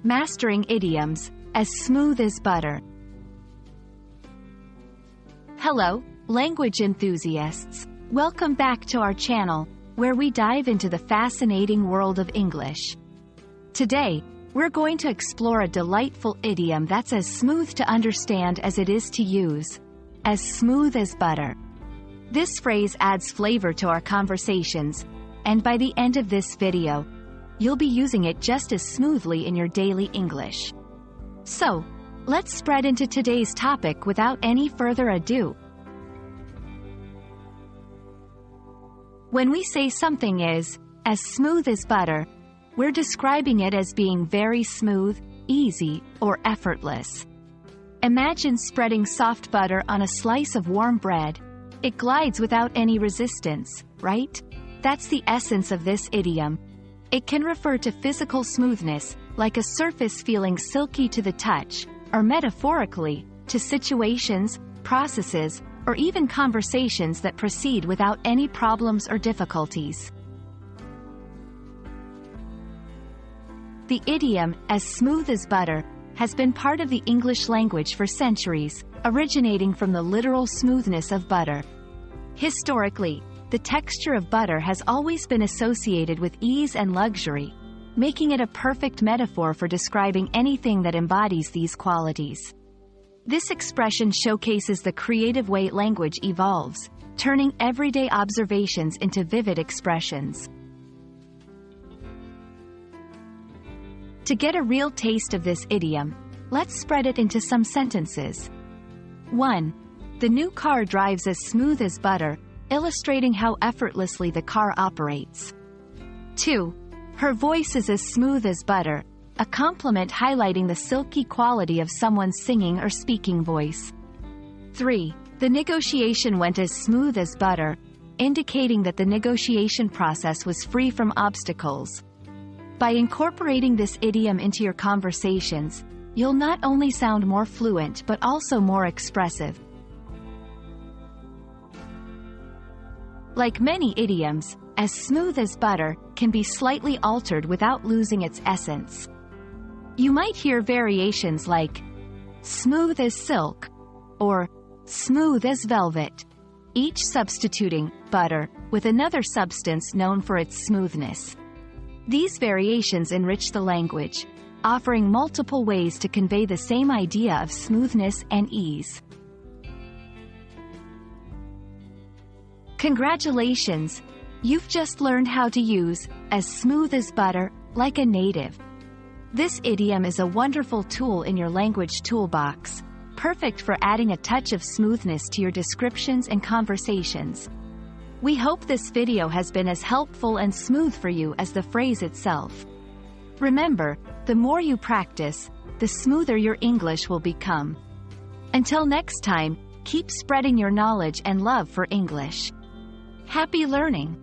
Mastering idioms, as smooth as butter. Hello, language enthusiasts. Welcome back to our channel, where we dive into the fascinating world of English. Today, we're going to explore a delightful idiom that's as smooth to understand as it is to use. As smooth as butter. This phrase adds flavor to our conversations, and by the end of this video, you'll be using it just as smoothly in your daily English. So, let's spread into today's topic without any further ado. When we say something is as smooth as butter, we're describing it as being very smooth, easy, or effortless. Imagine spreading soft butter on a slice of warm bread. It glides without any resistance, right? That's the essence of this idiom. It can refer to physical smoothness, like a surface feeling silky to the touch, or metaphorically, to situations, processes, or even conversations that proceed without any problems or difficulties. The idiom, as smooth as butter, has been part of the English language for centuries, originating from the literal smoothness of butter. Historically, the texture of butter has always been associated with ease and luxury, making it a perfect metaphor for describing anything that embodies these qualities. This expression showcases the creative way language evolves, turning everyday observations into vivid expressions. To get a real taste of this idiom, let's spread it into some sentences. 1. The new car drives as smooth as butter, illustrating how effortlessly the car operates. 2. Her voice is as smooth as butter, a compliment highlighting the silky quality of someone's singing or speaking voice. 3. The negotiation went as smooth as butter, indicating that the negotiation process was free from obstacles. By incorporating this idiom into your conversations, you'll not only sound more fluent but also more expressive. Like many idioms, as smooth as butter can be slightly altered without losing its essence. You might hear variations like smooth as silk or smooth as velvet, each substituting butter with another substance known for its smoothness. These variations enrich the language, offering multiple ways to convey the same idea of smoothness and ease. Congratulations! You've just learned how to use as smooth as butter like a native. This idiom is a wonderful tool in your language toolbox, perfect for adding a touch of smoothness to your descriptions and conversations. We hope this video has been as helpful and smooth for you as the phrase itself. Remember, the more you practice, the smoother your English will become. Until next time, keep spreading your knowledge and love for English. Happy learning!